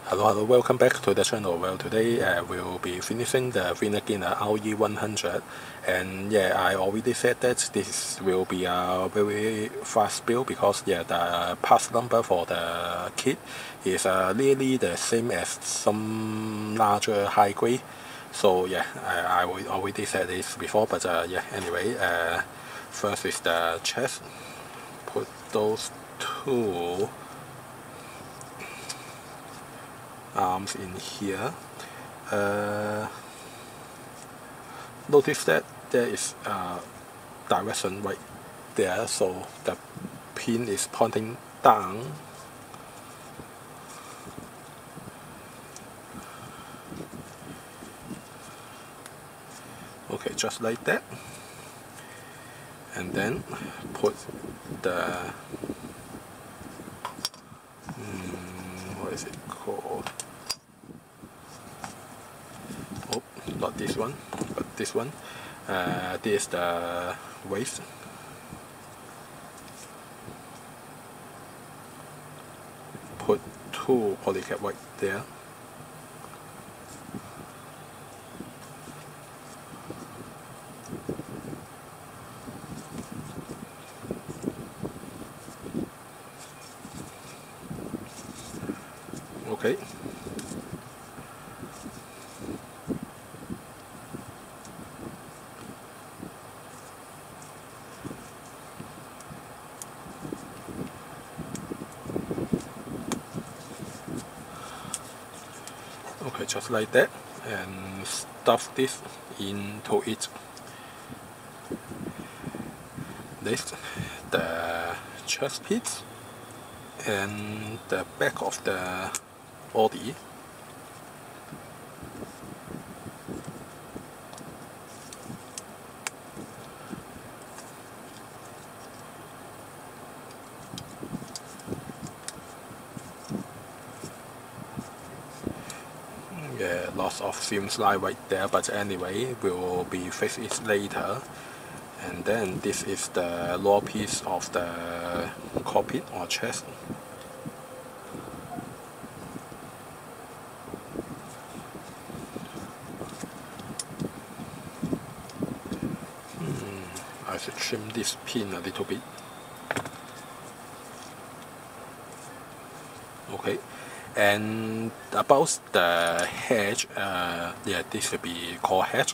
Hello, welcome back to the channel. Well, today we'll be finishing the Vigna Ghina RE 100, and yeah, I already said that this will be a very fast build because yeah, the parts number for the kit is nearly the same as some larger high grade. So yeah, I already said this before, but yeah, anyway, first is the chest. Put those two arms in here. Notice that there is a direction right there, so the pin is pointing down. Okay, just like that. And then put the what is it called? Oh, not this one, but this one. This is the waist. Put two polycap right there. Okay. Okay, just like that, and stuff this into it. This, the chest piece, and the back of the body. Yeah, lots of fumes line right there, but anyway, we'll be fix it later. And then this is the lower piece of the cockpit or chest. I should trim this pin a little bit. Okay, and about the hedge, yeah, this will be called hedge.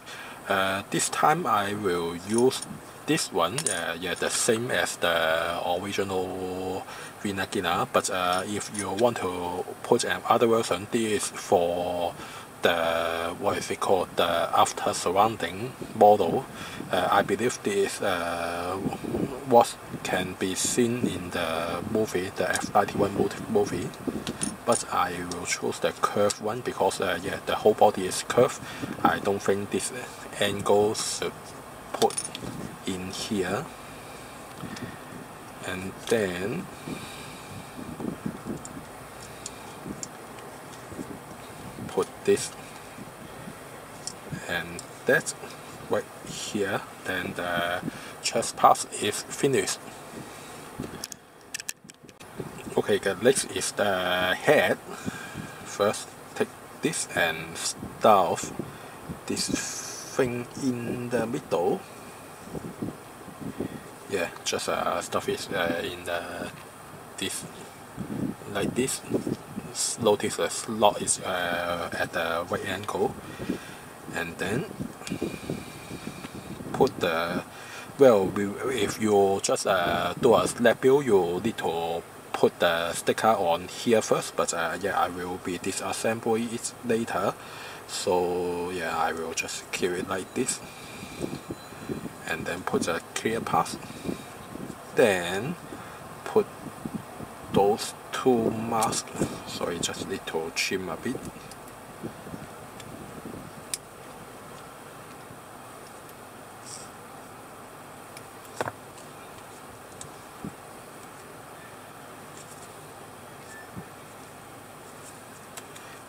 This time I will use this one, yeah, the same as the original Vigna Ghina, but if you want to put another version, this is for the, what is it called, the after surrounding model. I believe this what can be seen in the movie, the F91 movie, but I will choose the curved one because yeah, the whole body is curved. I don't think this angle should put in here. And then put this and that right here, then the chest part is finished. Okay, the next is the head. First take this and stuff this thing in the middle. Yeah, just stuff it in the this like this. Notice the slot is at the right angle, and then put the, well, if you just do a slab build, you need to put the sticker on here first, but yeah, I will be disassembling it later, so yeah, I will just keep it like this, and then put a clear path, then put those two masks. Sorry, just need to trim a bit.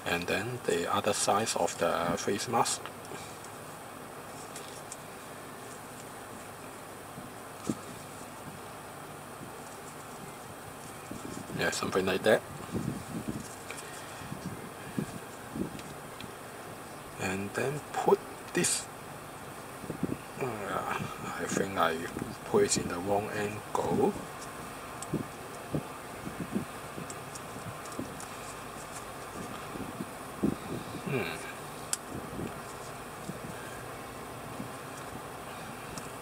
And then the other side of the face mask. Yeah, something like that. and then put this. I think I put it in the wrong angle.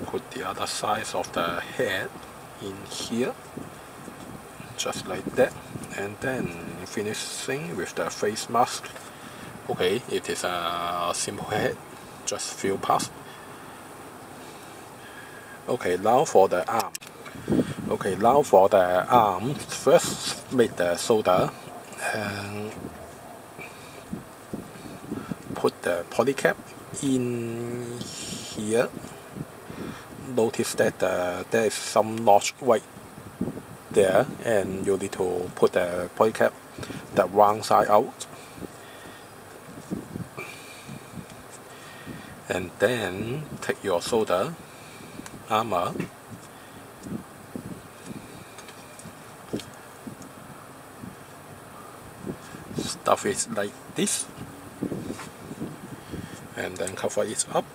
Put the other side of the head in here, just like that, and then finishing with the face mask. Okay, it is a simple head, just few parts. Okay, now for the arm. Okay, now for the arm, first make the solder and put the polycap in here. Notice that there is some notch right there, and you need to put the polycap the wrong side out, and then take your solder armor, stuff it like this, and then cover it up.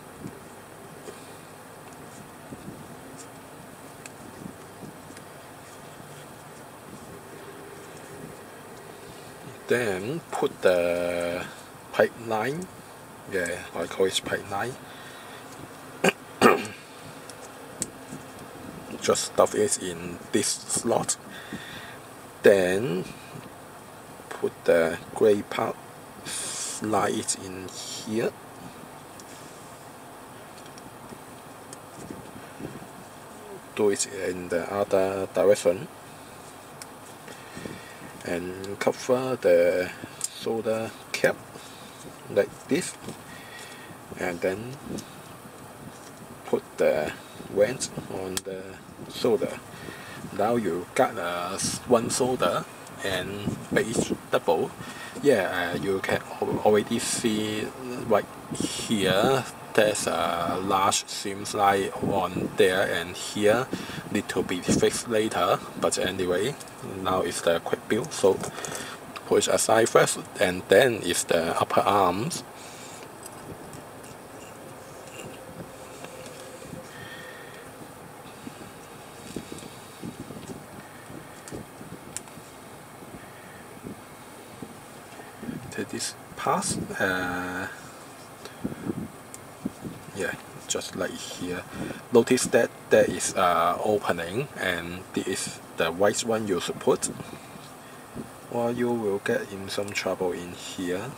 Then put the pipeline, yeah, I call it pipeline. Just stuff it in this slot. Then put the gray part, slide it in here. Do it in the other direction. And cover the solder cap like this, and then put the vent on the solder. Now you got one solder and base double. Yeah, you can already see right here there's a large seam slide on there, and here need to be fixed later, but anyway, now it's the quick build, so push aside first, and then is the upper arms. Take this pass, yeah, just like here. Notice that there is opening, and this is the white one you should put, or you will get in some trouble in here.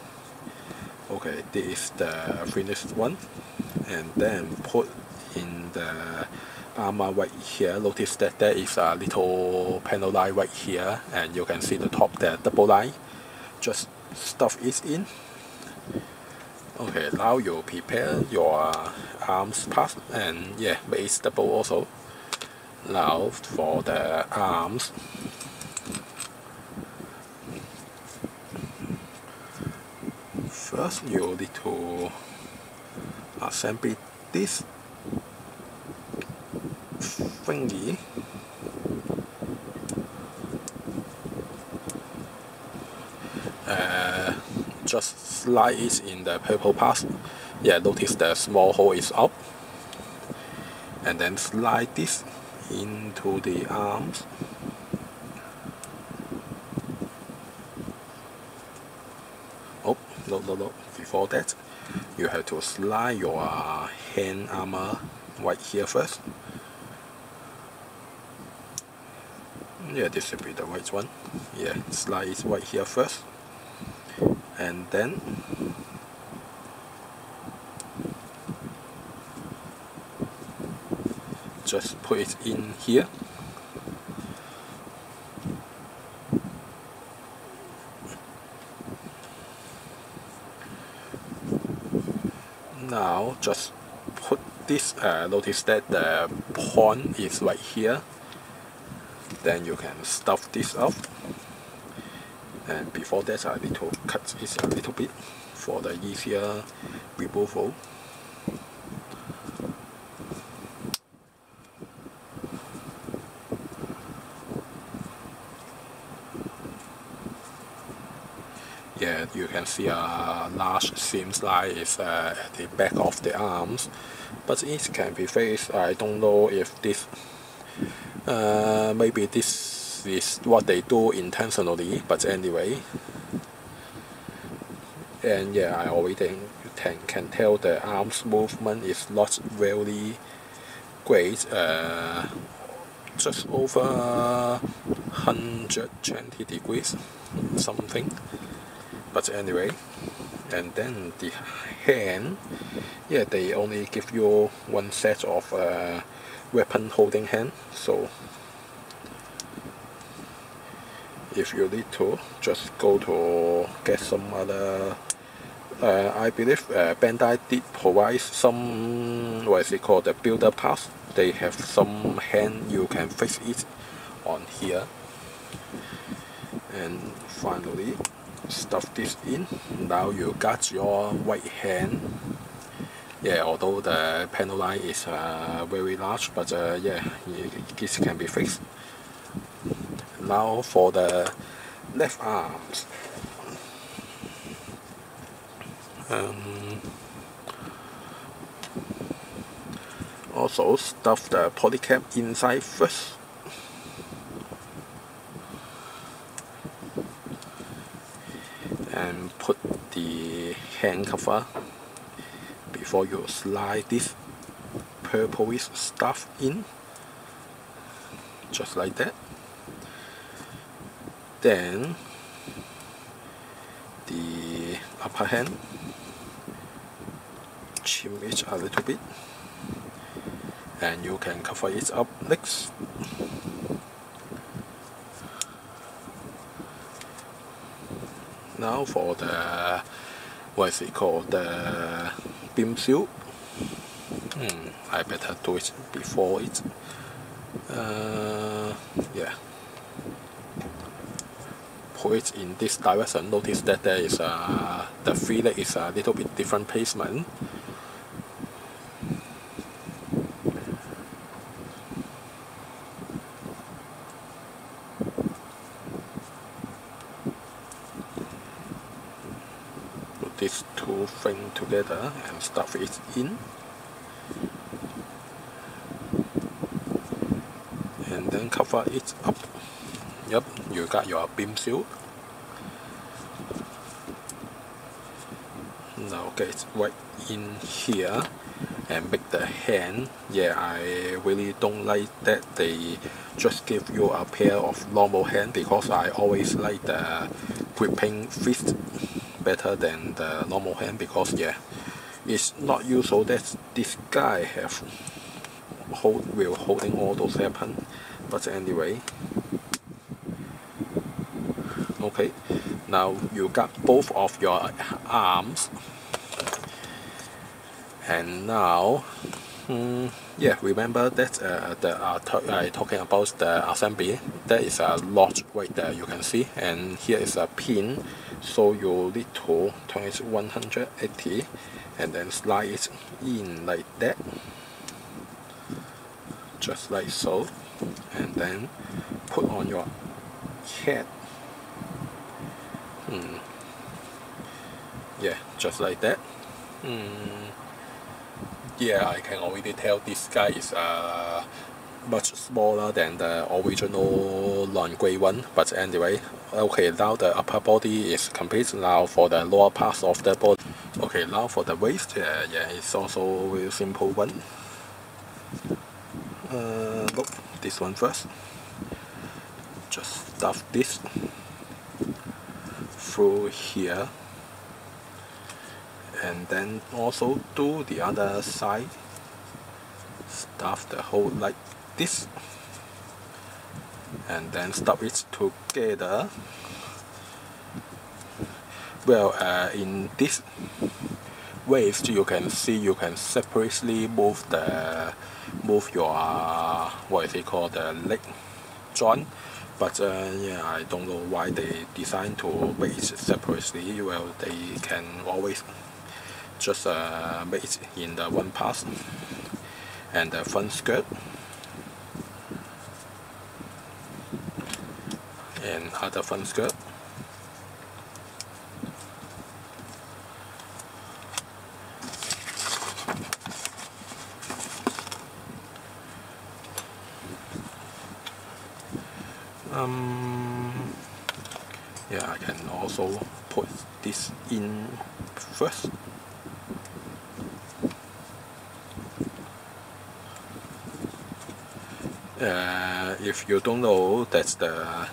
Okay, this is the finished one, and then put in the armor right here. Notice that there is a little panel line right here, and you can see the top there, double line. Just stuff it in. Okay, now you prepare your arms part, and yeah, base double also. Now for the arms. First you need to assemble this thingy. Just slide it in the purple part. Yeah, notice the small hole is up, and then slide this into the arms. Oh, no, before that you have to slide your hand armor right here first. Yeah, this should be the right one. Yeah, slide it right here first, and then just put it in here. Now just put this, notice that the point is right here. Then you can stuff this up, and before that I need to cut it a little bit for the easier removal. Yeah, you can see a large seam line is at the back of the arms, but it can be fixed. I don't know if this maybe this is what they do intentionally, but anyway. And yeah, I already can tell the arms movement is not really great, just over 120 degrees something, but anyway. And then the hand, yeah, they only give you one set of weapon holding hand, so if you need to, just go to get some other. I believe Bandai did provide some, what is it called, the builder parts. They have some hand you can fix it on here. And finally, stuff this in. Now you got your right hand. Yeah, although the panel line is very large, but yeah, this can be fixed. Now for the left arms. Also stuff the polycap inside first. And put the hand cover before you slide this purplish stuff in, just like that. Then the upper hand, trim it a little bit, and you can cover it up next. Now for the, what is it called, the beam seal. I better do it before it. Yeah. Put it in this direction. Notice that there is the fillet is a little bit different placement. Put these two things together and stuff it in. And then cover it up. Yep, you got your beam seal. Now get it right in here and make the hand. Yeah, I really don't like that they just give you a pair of normal hand, because I always like the gripping fist better than the normal hand, because yeah, it's not usual that this guy have holding all those weapons. But anyway, okay, now you got both of your arms, and now yeah, remember that I talking about the assembly. There is a notch right there, you can see, and here is a pin, so you need to turn it 180 and then slide it in like that, just like so, and then put on your head. Yeah, just like that. Yeah, I can already tell this guy is much smaller than the original non-grey one, but anyway. Okay, now the upper body is complete. Now for the lower parts of the body. Okay, now for the waist, yeah, it's also a very simple one. Look, this one first. Just stuff this through here, and then also do the other side. Stuff the whole like this, and then stuff it together. Well, in this waist, you can see you can separately move your what is it called, the leg joint. But yeah, I don't know why they designed to make it separately. Well, they can always just make it in the one part. And the front skirt and other front skirt. Yeah, I can also put this in first. If you don't know that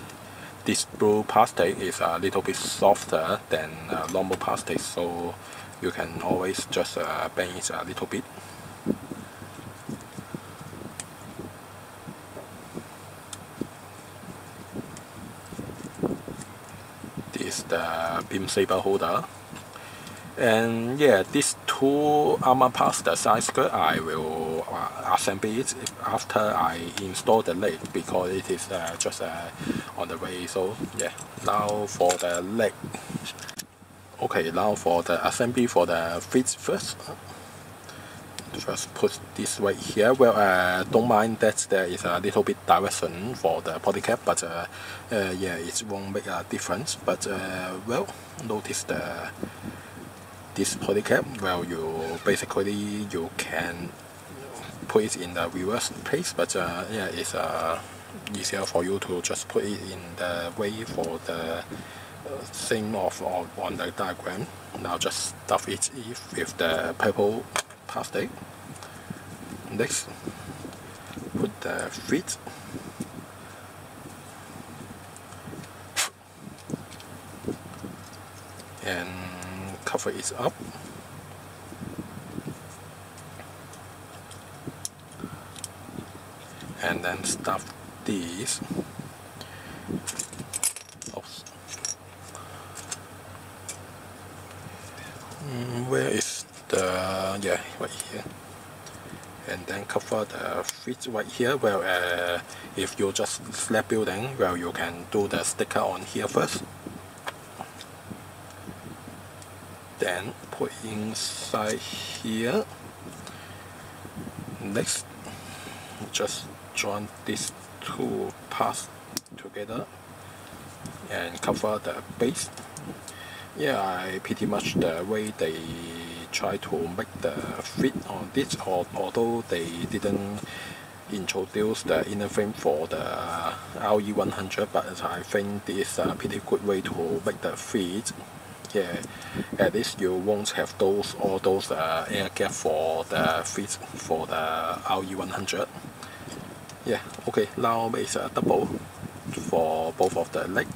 this blue plastic is a little bit softer than normal plastic, so you can always just bend it a little bit. This is the beam saber holder. And yeah, these two armor parts, the side skirt, I will assemble it after I install the leg, because it is just on the way. So yeah, now for the leg. Okay, now for the assembly for the feet first. Just put this right here. Well, don't mind that there is a little bit direction for the body cap, but yeah, it won't make a difference. But well, notice this body cap. Well, you basically you can put it in the reverse place, but yeah, it's easier for you to just put it in the way for the thing of on the diagram. Now just stuff it with the purple plastic. Next, put the feet. And cover it up. And then stuff these. Oops. Where is the, yeah, right here. And then cover the feet right here. Well, if you just slab building, well, you can do the sticker on here first. Then put inside here. Next, just join these two parts together and cover the base. Yeah, I pretty much the way they try to make the fit on this, although they didn't introduce the inner frame for the RE100, but I think this is a pretty good way to make the fit. Yeah, at least you won't have all those air gap for the fit for the RE100. Yeah, okay, now make a double for both of the leg.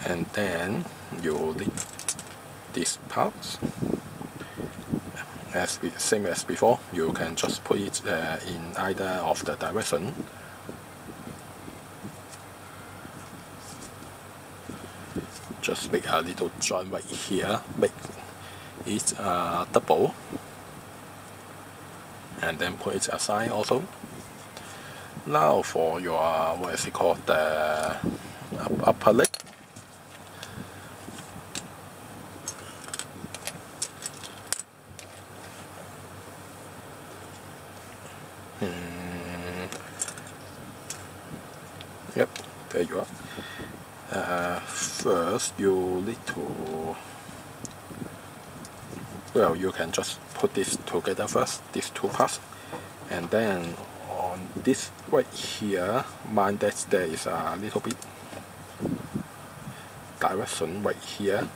And then you need these parts. Same as before, you can just put it in either of the direction. Just make a little joint right here, make it double, and then put it aside also. Now for your, what is it called, the upper leg. Yep, there you are. First, you need to, well, you can just put this together first, these two parts, and then on this right here, mind that there is a little bit direction right here.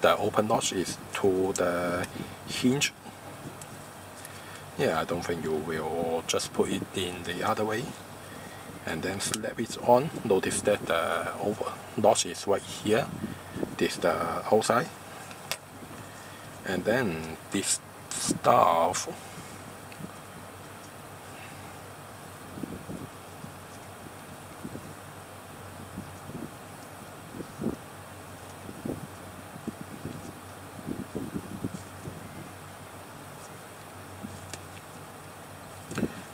The open notch is to the hinge. Yeah, I don't think you will just put it in the other way. And then slap it on. Notice that the notch is right here. This is the outside. And then this stuff,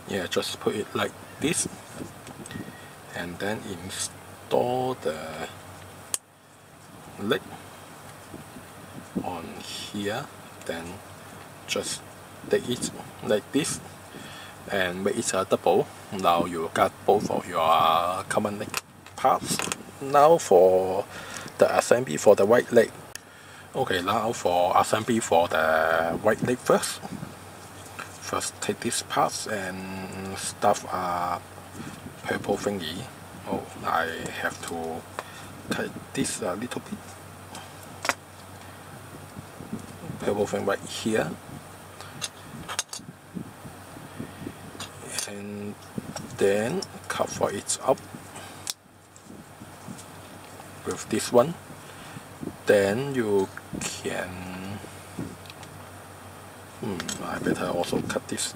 yeah, just put it like this. And then install the leg on here, then just take it like this and make it a double. Now you got both of your common leg parts. Now for the assembly for the right leg. Okay, now for assembly for the right leg first. First take this part and stuff a purple thingy. Oh, I have to cut this a little bit. Purple thing right here. And then cover it up with this one. Then you can I better also cut this.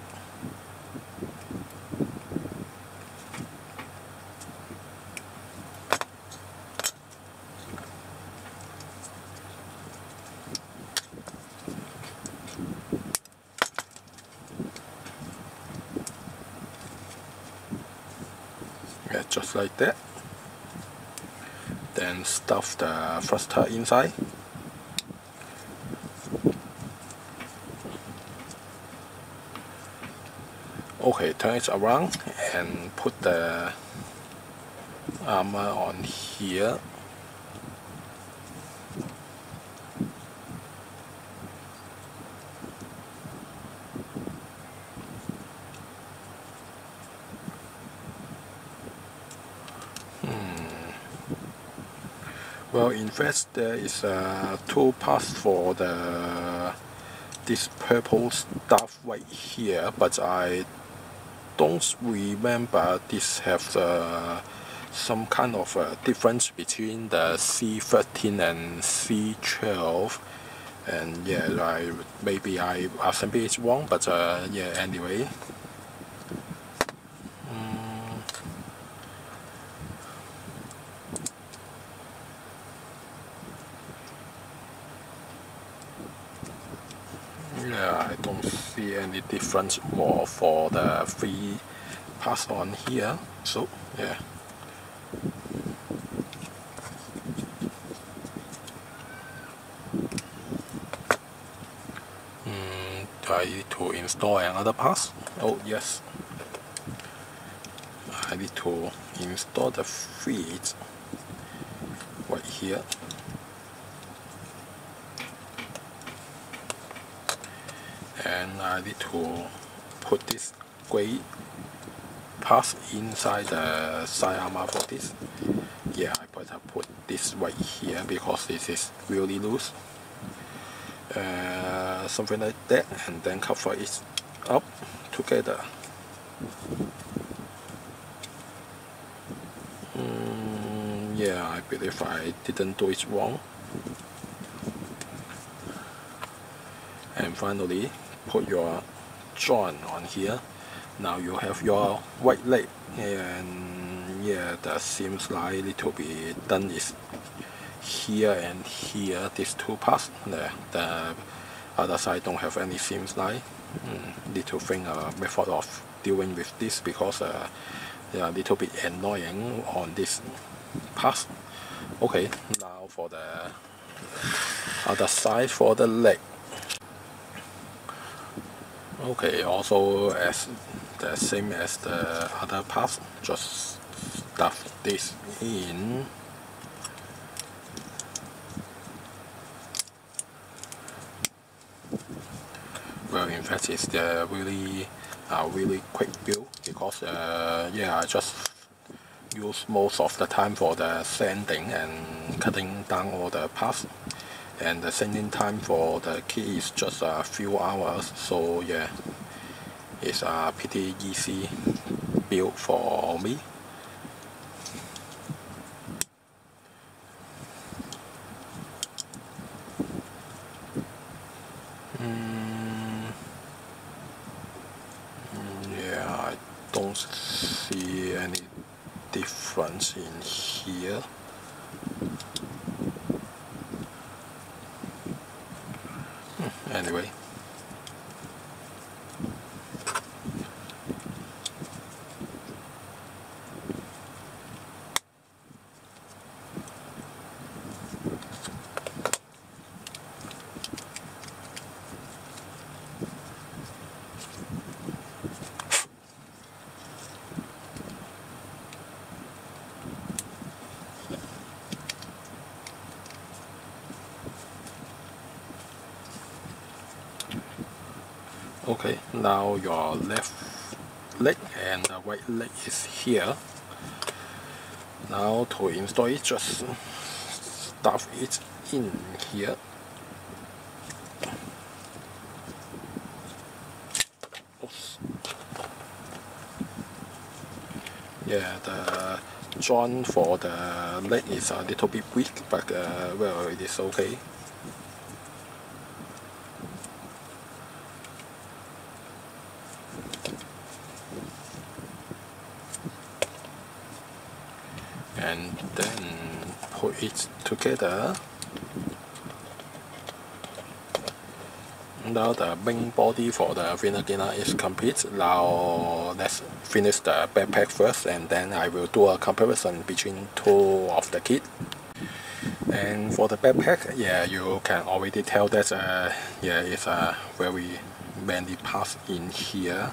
Yeah, just like that. Then stuff the thruster inside. Okay, turn it around and put the armor on here. Well, in fact, there is two parts for this purple stuff right here, but I don't remember this have some kind of difference between the C13 and C12, and yeah, maybe I assembled it wrong, but yeah, anyway. Yeah, I don't see any difference more for the three parts on here, so yeah. Do I need to install another part? Oh yes. I need to install the feet right here. And I need to put this gray part inside the side armor for this. Yeah, I better put this right here because this is really loose. Something like that, and then cover it up together. Yeah, I believe I didn't do it wrong. And finally, put your joint on here. Now you have your right leg, and yeah, the seams line need to be done is here and here, these two parts. The other side don't have any seams line. Need to think a method of dealing with this because they are a little bit annoying on this part. Okay, now for the other side for the leg. Okay, also as the same as the other parts, just stuff this in. Well, in fact, it's the really quick build because yeah, I just use most of the time for the sanding and cutting down all the parts, and the sanding time for the key is just a few hours. So yeah, it's a pretty easy build for me. Yeah, I don't see any difference in here. Anyway. Okay, now your left leg and the right leg is here. Now to install it, just stuff it in here. Oops. Yeah, the joint for the leg is a little bit weak, but well, it is okay. And then put it together. Now the main body for the Vigna Ghina is complete. Now let's finish the backpack first, and then I will do a comparison between two of the kit. And for the backpack, yeah, you can already tell that yeah, it's a very many parts in here.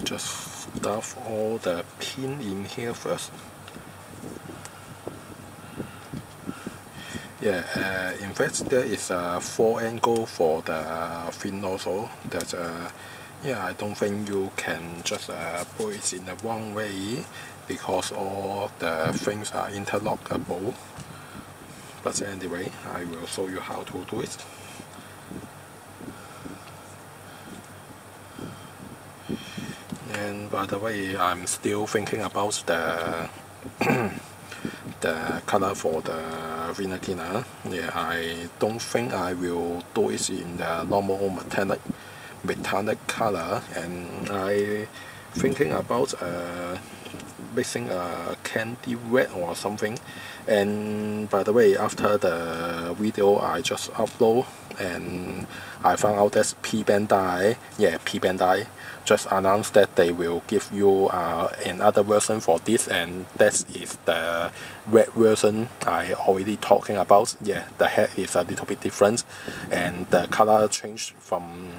Just stuff all the pin in here first. Yeah, in fact there is a 4 angle for the fin nozzle. That yeah, I don't think you can just put it in the wrong way, because all the things are interlockable. But anyway, I will show you how to do it. And by the way, I'm still thinking about the the color for the Vigna Ghina. Yeah, I don't think I will do it in the normal metallic color, and I thinking about mixing a candy red or something. And by the way, after the video I just upload, and I found out that P-Bandai, yeah, P-Bandai just announced that they will give you another version for this, and that is the red version I already talking about. Yeah, the head is a little bit different, and the color changed from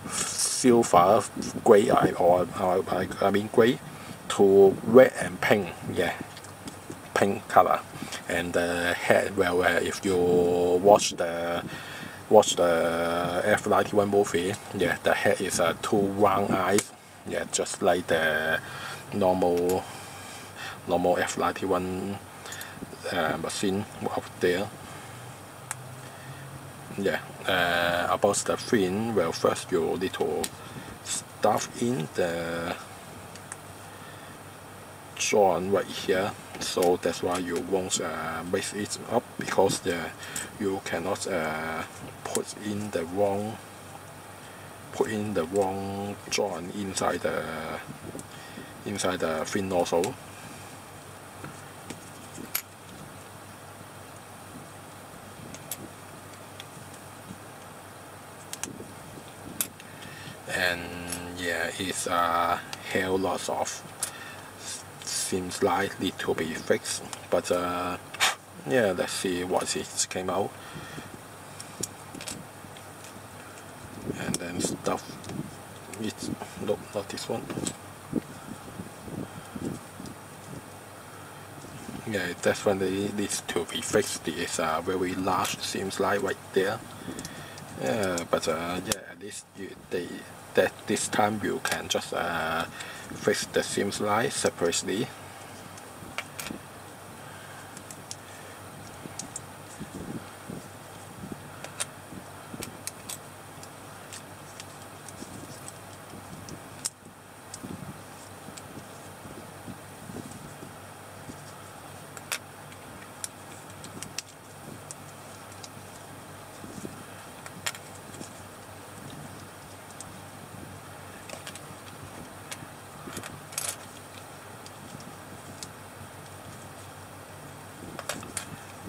silver gray, I mean gray, to red and pink. Yeah, pink color. And the head, well, if you watch the F-91 movie, yeah, the head is two round eyes, yeah, just like the normal F-91 machine up there. Yeah, about the fin, well, first you need to stuff in the joint right here, so that's why you won't mix it up, because you cannot put in the wrong joint inside the fin nozzle. And yeah, it's a hell lots of seems likely to be fixed, but yeah, let's see what it came out. And then stuff it, nope, not this one. Yeah, it definitely needs to be fixed. It's a very large seams line right there. Yeah, but yeah, at least that this time you can just fix the seams line separately.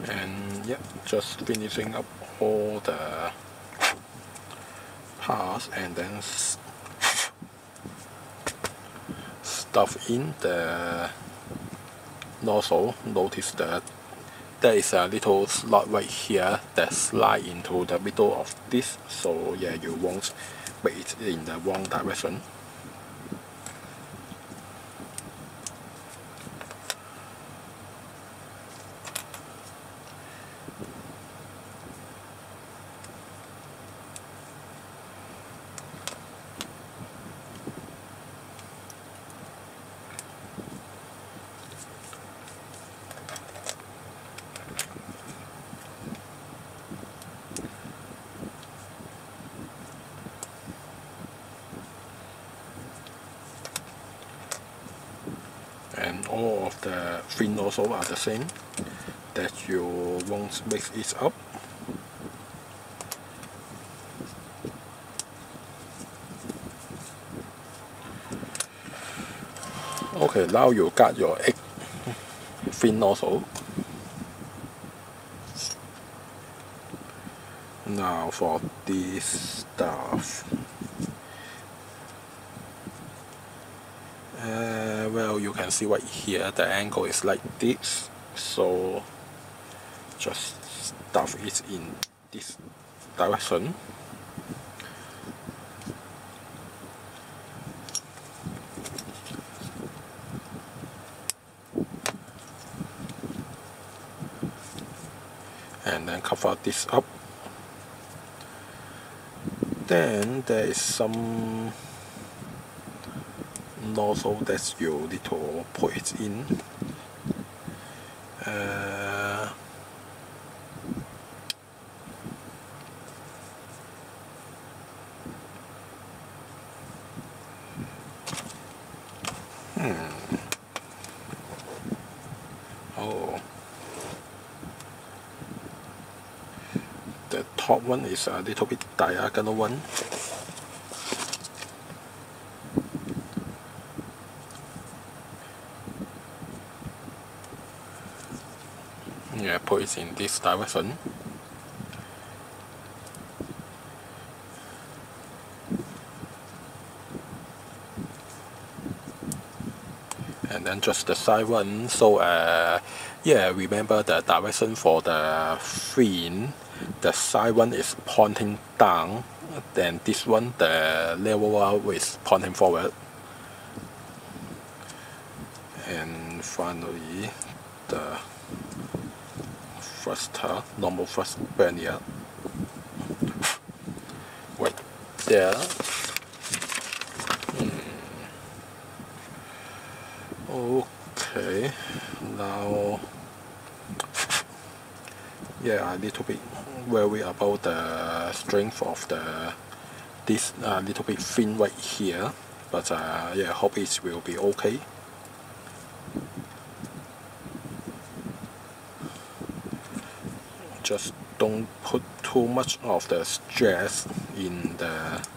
And yeah, just finishing up all the parts, and then stuff in the nozzle. Notice that there is a little slot right here that slide into the middle of this, so yeah, you won't make it in the wrong direction. and all of the fin also are the same, that you won't mix it up. Okay, now you got your egg fin also. Now for this stuff, well, you can see right here the angle is like this, so just stuff it in this direction. And then cover this up. Then there is some nozzle that you need to put it in. Oh, the top one is a little bit diagonal one. Yeah, put it in this direction. And then just the side one. So yeah, remember the direction for the fin. The side one is pointing down, then this one, the level one, is pointing forward. And finally, the thruster, normal thrust vernier, right there. Okay, now, yeah, a little bit worry about the strength of this little bit thin right here, but yeah, hope it will be okay. Just don't put too much of the stress in the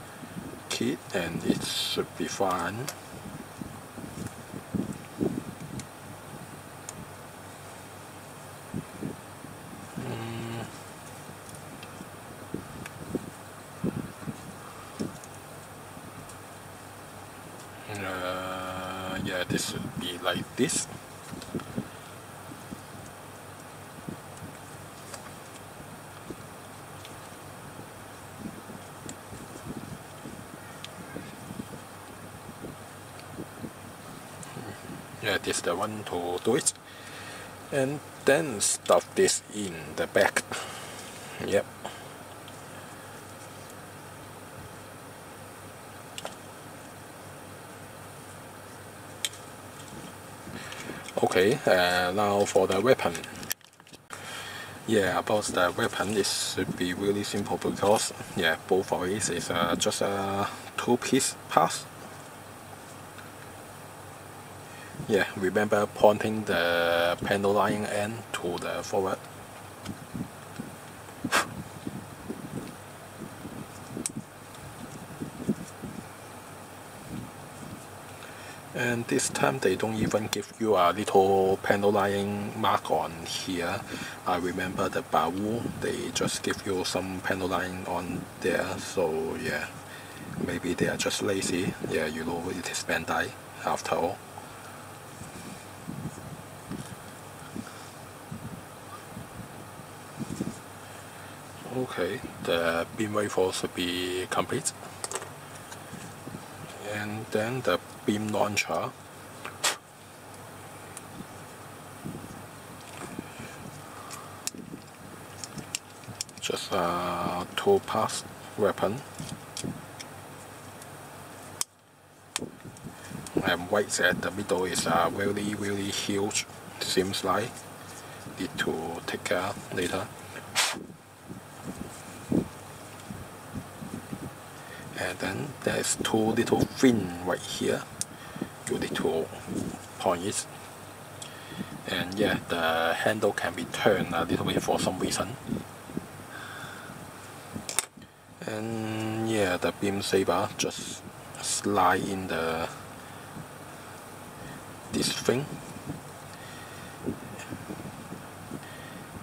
kit and it should be fine. Yeah, this should be like this. Yeah, this is the one to do it. And then stuff this in the back. Yep. Okay, now for the weapon. Yeah, about the weapon, it should be really simple because, yeah, both of it is just a two-piece pass. Yeah, remember pointing the panel line end to the forward. And this time they don't even give you a little panel line mark on here. I remember the bawoo, they just give you some panel line on there, so yeah, maybe they are just lazy. Yeah, you know it is Bandai after all. Okay, the beam rifle should be complete. And then the beam launcher. Just a two-pass weapon. And right at the middle is really, really huge, seems like. Need to take care later. And then there's two little fin right here. You need to point it. And yeah, the handle can be turned a little bit for some reason. And yeah, the beam saber just slide in this thing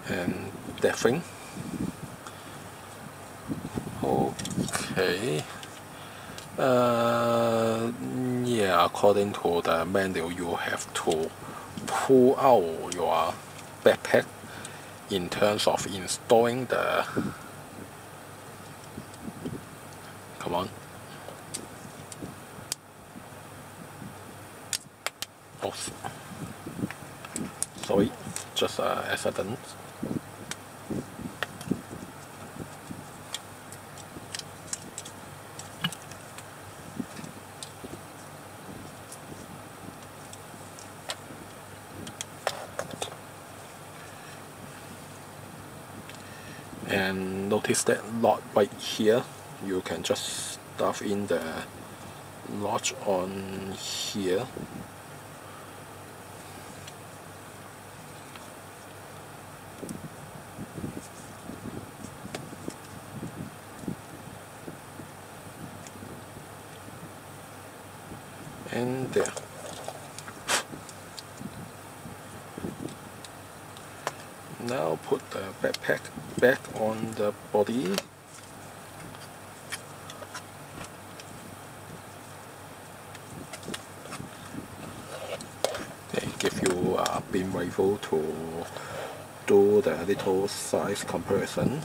and that thing. Okay. Yeah, according to the manual, you have to pull out your backpack in terms of installing the. Come on. Oh, sorry, just accident. And notice that knot right here, you can just stuff in the notch on here. And there. Now put the backpack back on the body. Okay, give you a beam rifle to do the little size comparison.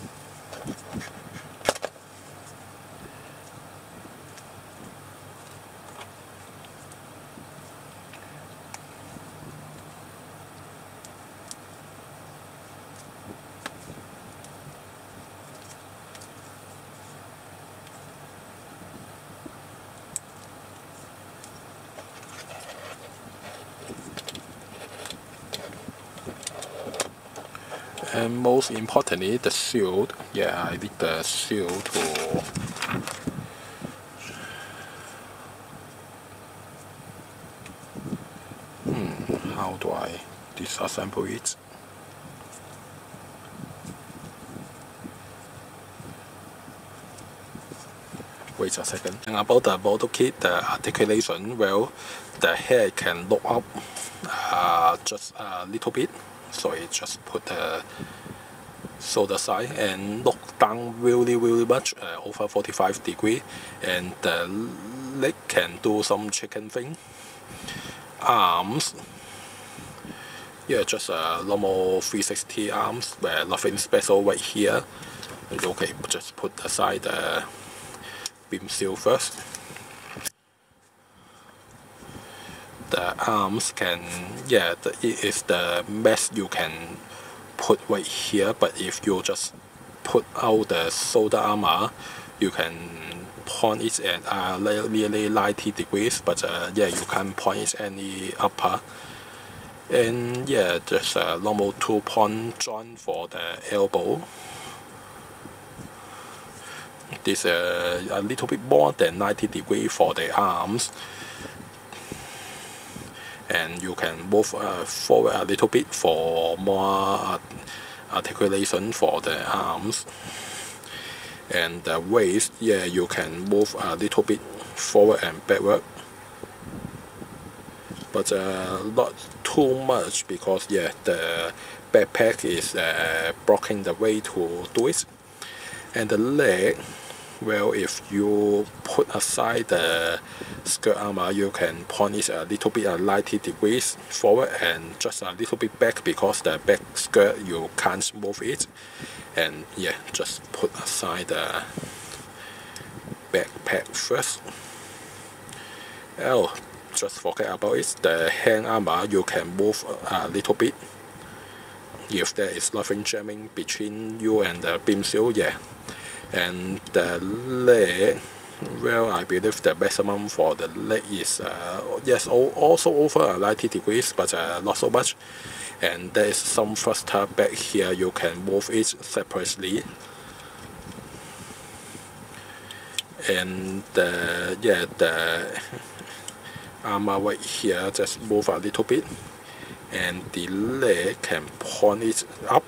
And most importantly, the shield. Yeah, I need the shield to how do I disassemble it? Wait a second. And about the model kit, the articulation, well, the head can look up just a little bit. So it just put the shoulder side and look down really much, over 45 degrees, and the leg can do some chicken thing. Arms, yeah, just a normal 360 arms, where nothing special right here. Okay, just put aside the beam seal first. The arms can, yeah, it is the mesh you can put right here, but if you just put out the shoulder armor, you can point it at nearly 90 degrees, but yeah, you can't point it any upper. And yeah, just a normal 2-point joint for the elbow. This a little bit more than 90 degrees for the arms. And you can move forward a little bit for more articulation for the arms. And the waist, yeah, you can move a little bit forward and backward, but not too much, because yeah, the backpack is blocking the way to do it. And the leg, well, if you put aside the skirt armor, you can point it a little bit 90 degrees forward and just a little bit back, because the back skirt you can't move it. And yeah, just put aside the backpack first. Oh, just forget about it. The hand armor you can move a little bit if there is nothing jamming between you and the beam seal, yeah. And the leg, well, I believe the maximum for the leg is yes, also over 90 degrees, but not so much. And there is some thruster back here, you can move it separately. And yeah, the armor right here, just move a little bit, and the leg can point it up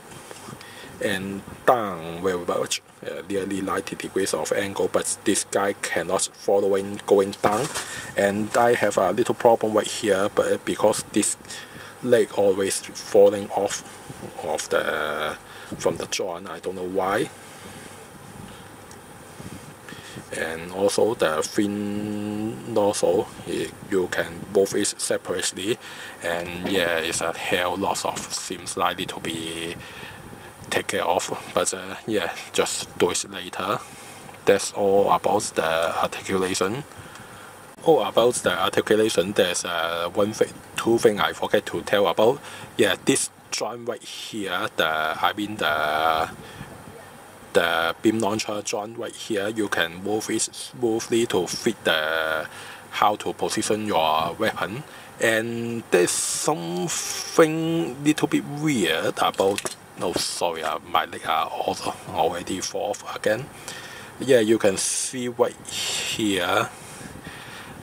and down very much, nearly 90 degrees of angle, but this guy cannot following going down, and I have a little problem right here, but because this leg always falling off of the from the joint, I don't know why. And also the fin nozzle, you can move it separately, and yeah, it's a hell lots of seems likely to be take care of, but yeah, just do it later. That's all about the articulation. Oh, about the articulation, there's two things I forget to tell about. Yeah, this joint right here, the beam launcher joint right here, you can move it smoothly to fit the how to position your weapon. And there's something little bit weird about. No, sorry, my leg are also already fall off again. Yeah, you can see right here.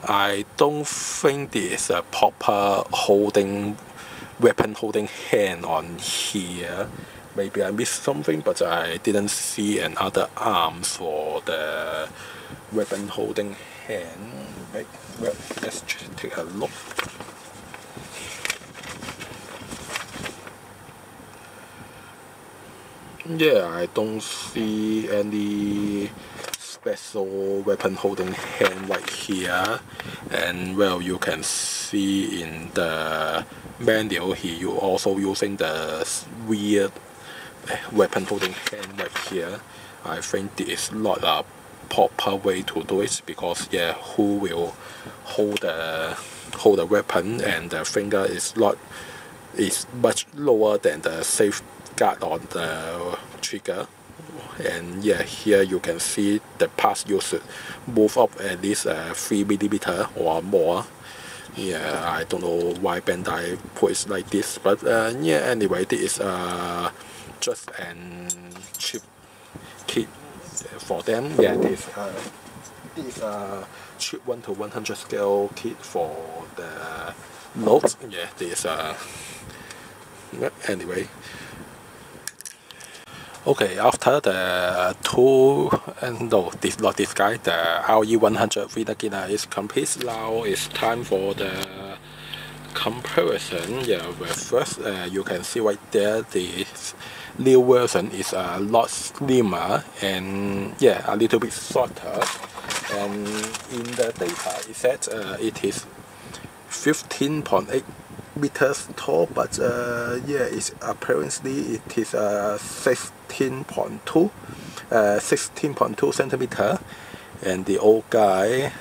I don't think there's a proper weapon holding hand on here. Maybe I missed something, but I didn't see another arm for the weapon holding hand. Right, well, let's take a look. Yeah, I don't see any special weapon holding hand right here, and well, you can see in the manual here you also using the weird weapon holding hand right here. I think this is not a proper way to do it, because yeah, who will hold the weapon, and the finger is much lower than the safeguard on the trigger. And yeah, here you can see the pass you should move up at least 3 millimeter or more. Yeah, I don't know why Bandai put it like this, but yeah, anyway, this is just an cheap kit for them. Yeah, this cheap 1:100 scale kit for the notes. Yeah, this anyway. Okay, after the two, no, not this guy, the RE100 Vigna Ghina is complete. Now it's time for the comparison. Yeah, well, first you can see right there, the new version is a lot slimmer and yeah, a little bit shorter. And in the data, it said it is 15.8 meters tall, but yeah, it's apparently it is 16.2 centimeter, and the old guy,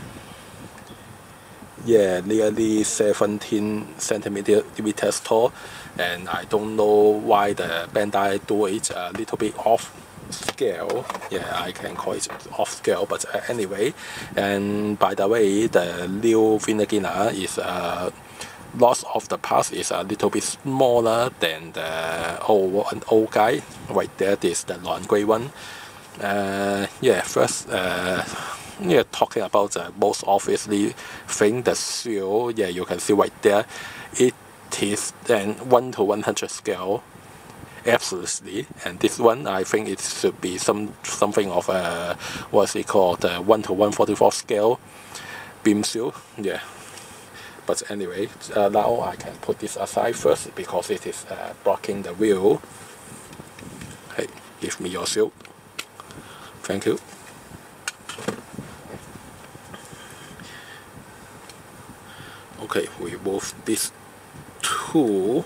yeah, nearly 17 centimeters tall. And I don't know why the Bandai do it a little bit off scale. Yeah, I can call it off scale, but anyway. And by the way, the new Vigna Ghina is lots of the parts is a little bit smaller than the old guy. Right there, this is the long gray one. Yeah, first, yeah, talking about the most obviously thing, the shield. Yeah, you can see right there, it is an 1:100 scale, absolutely. And this one, I think it should be something of a what's it called, the 1:144 scale beam shield. Yeah. But anyway, now I can put this aside first because it is blocking the view. Hey, give me your shield. Thank you. Okay, we move this tool.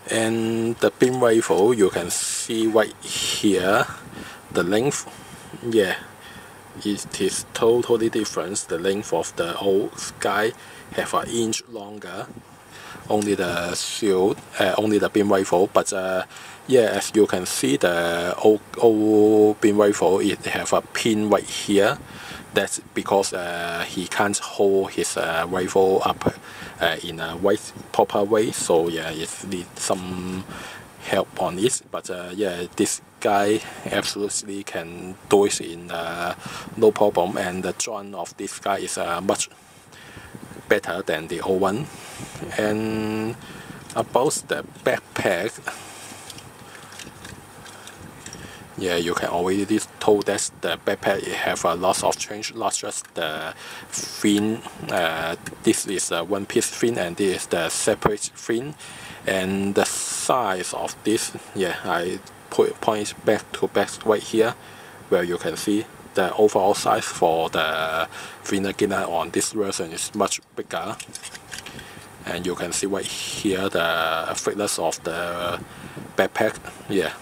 And the beam rifle, you can see right here, the length. Yeah. It is totally different. The length of the old guy have an inch longer. Only the shield, only the beam rifle. But yeah, as you can see, the old beam rifle, it have a pin right here. That's because he can't hold his rifle up in a proper way. So yeah, it needs some help on it. But yeah, this guy absolutely can do it in no problem, and the joint of this guy is much better than the old one. And about the backpack, yeah, you can already told that the backpack have a lot of change, not just the fin. This is a one-piece fin, and this is the separate fin. And the size of this, yeah, I point back right here, where you can see the overall size for the Vigna Ghina on this version is much bigger. And you can see right here the thickness of the backpack, yeah.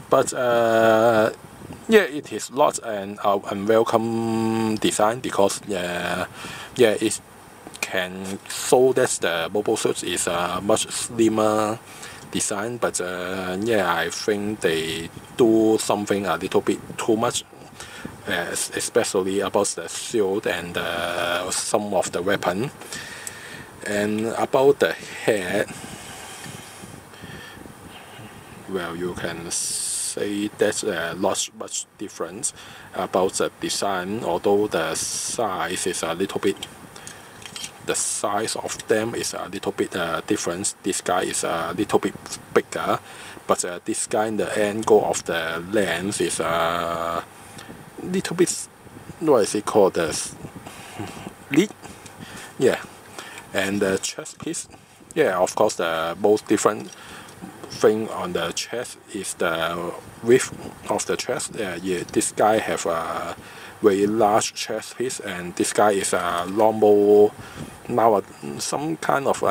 But yeah, it is not an unwelcome design, because it can show that the mobile suit is a much slimmer design. But yeah, I think they do something a little bit too much, especially about the shield and some of the weapon. And about the head, well, you can say that's not much difference about the design, although the size is a little bit, the size of them is a little bit different. This guy is a little bit bigger, but this guy, in the angle of the lens is a little bit, what is it called, the lid, yeah. And the chest piece, yeah, of course the most different thing on the chest is the width of the chest. Yeah, this guy have a very large chest piece, and this guy is a normal, now some kind of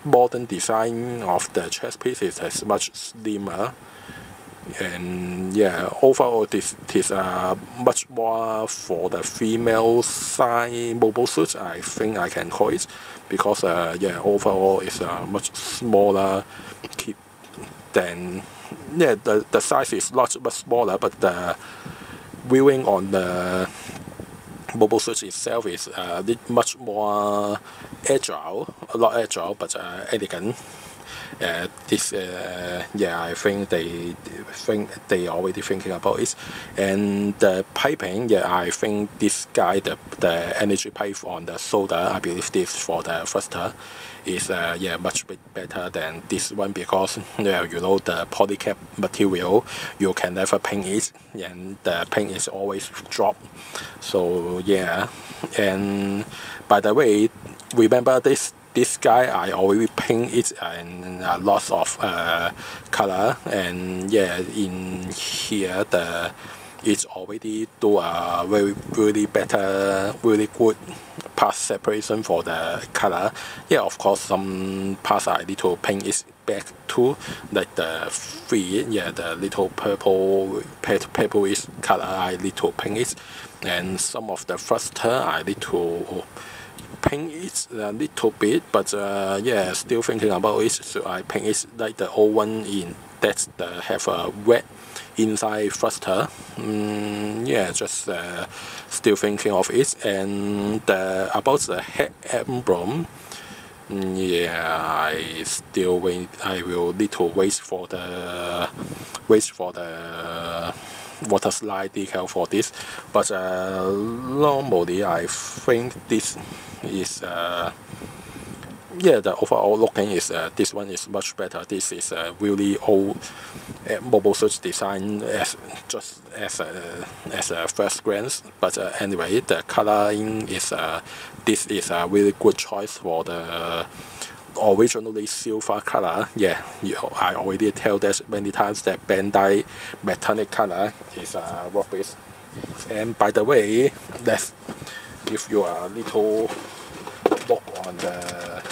modern design of the chest piece is much slimmer. And yeah, overall this is much more for the female side mobile suit, I think I can call it, because yeah, overall it's much smaller kit than, yeah, the size is not much smaller, but the viewing on the mobile suit itself is much more agile, a lot agile, but elegant. This yeah, I think they already thinking about it. And the piping, yeah, I think this guy, the energy pipe on the shoulder, I believe this for the thruster is yeah, much better than this one, because yeah, you know, the polycap material, you can never paint it, and the paint is always drop. So yeah. And by the way, remember this guy, I already paint it in lots of color, and yeah, in here it's already do a really better, really good part separation for the color. Yeah, of course some parts I need to paint it back too, like the feet, yeah, the little purplish color I need to paint it, and some of the thruster I need to paint it a little bit, but yeah, still thinking about it. So I paint it like the old one in that have a red inside thruster. Yeah, just still thinking of it. And about the head emblem, yeah, I will need to wait for the water slide decal for this. But normally I think this is yeah, the overall looking is this one is much better. This is a really old mobile suit design just as a first glance. But anyway, the coloring is this is a really good choice for the originally silver color. Yeah, I already tell that many times that Bandai metallic color is rubbish. And by the way, let's give you a little look on the,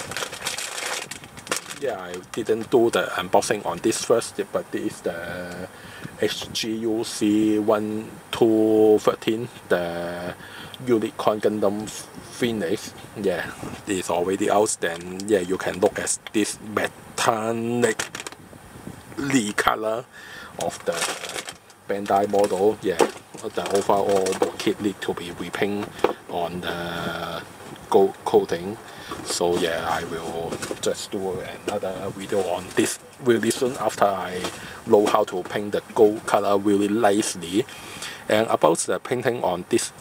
yeah, I didn't do the unboxing on this first, but this is the HGUC 1213, the Unicorn Gundam Phoenix. Yeah, it's already out. Then yeah, you can look at this metallic color of the Bandai model. Yeah, the overall kit need to be repainted on the gold coating. So yeah, I will just do another video on this really soon after I know how to paint the gold color really nicely. And about the painting on this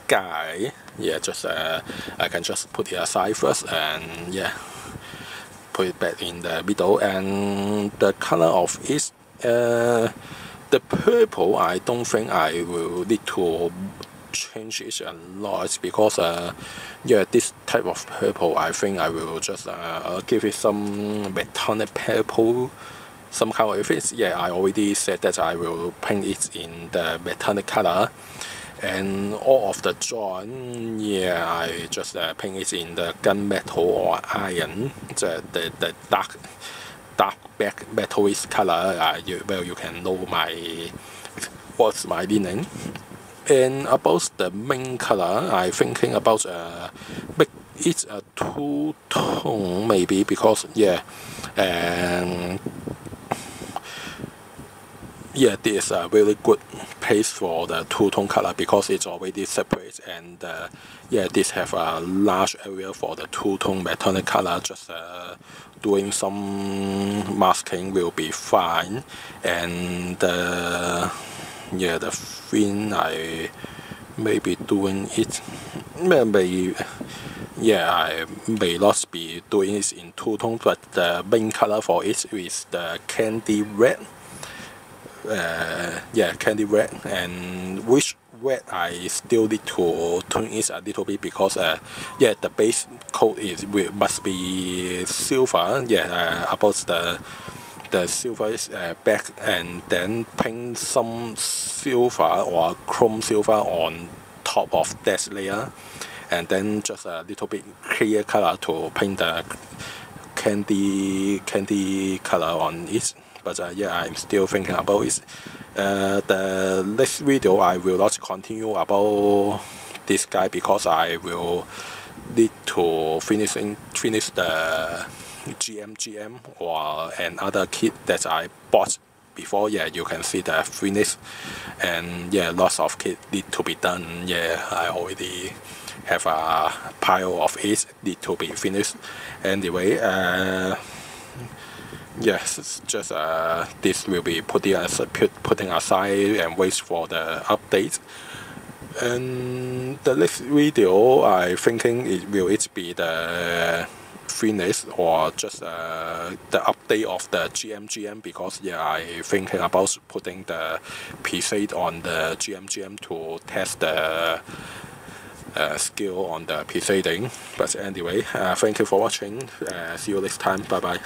guy, yeah, just I can just put it aside first and yeah, put it back in the middle. And the color of it, the purple, I don't think I will need to change it a lot because yeah, this type of purple I think I will just give it some metallic purple somehow. If it's, yeah, I already said that I will paint it in the metallic color. And all of the joint, yeah, I just paint it in the gunmetal or iron, the dark black metallic color. You can know what's my meaning. And about the main color, I thinking about make it a two-tone maybe, because yeah, and yeah, this is a really good place for the two-tone color because it's already separate, and yeah, this have a large area for the two-tone metallic color. Just doing some masking will be fine. And yeah, the fin I may be doing it, yeah, I may not be doing it in two-tone, but the main color for it is the candy red. Yeah, candy red, and which red I still need to tune it a little bit because yeah, the base coat must be silver. Yeah, about the silver is back, and then paint some silver or chrome silver on top of that layer, and then just a little bit clear color to paint the candy color on it. But yeah, I'm still thinking about it. The next video I will not continue about this guy because I will need to finish the GM or another kit that I bought before. Yeah, you can see the finish, and yeah, lots of kit need to be done. Yeah, I already have a pile of it need to be finished. Anyway, yes, just this will be putting aside and wait for the update. And the next video I thinking it be the finish or just the update of the GM, because yeah, I thinking about putting the preset on the GM to test the skill on the presetting. But anyway, thank you for watching. See you next time. Bye bye.